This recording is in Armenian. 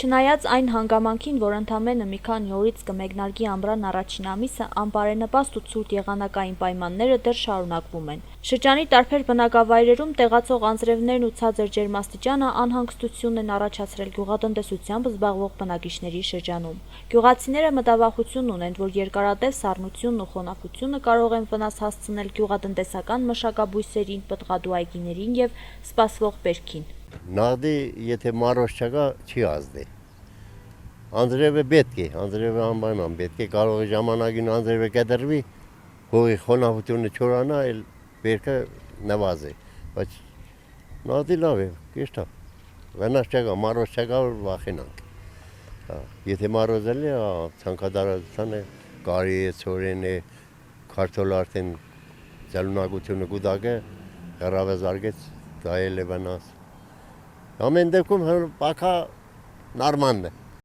Չնայած այն հանգամանքին, որ ընդամենը մի քանի օրից կմեկնարկի ամռան առաջին ամիսը, անբարենպաստ ու ցուրտ եղանակային պայմանները դեռ շարունակվում են։ Շրջանի տարբեր բնակավայրերում տեղացող անձրևներն ու ցածր ջերմաստիճանը անհանգստություն են առաջացրել գյուղատնտեսությամբ զբաղվող բնակիչների շրջանում։ Գյուղացիները մտավախություն ունեն, որ երկարատև սառնությունն ու խոնավությունը կարող են վնաս հասցնել գյուղատնտեսական մշակաբույսերին, պտղատու այգիներին եւ սպասվող բերքին։ Նադի, եթե մարոշ չկա, չի ազդի։ Անձրևը պետք է, անձրևը անպայման պետք է, կարող է ժամանակին անձրևը կտրվի, հողի խոնավությունը չորանա, այլ բերքը նվազի։ Բայց նադի լավ է, ճիշտ է։ Վնաս չկա, մարոշ չկա, որ վախենանք։ Եթե մարոզել է, ցանկատարածության է, կարի է, ցորեն է, քարտոլ արդեն ձալունակությունը կուտակ է, հեռավեզ արգեց, դա էլ է վնաս։ Ամեն դեպքում պակա նորմալն է։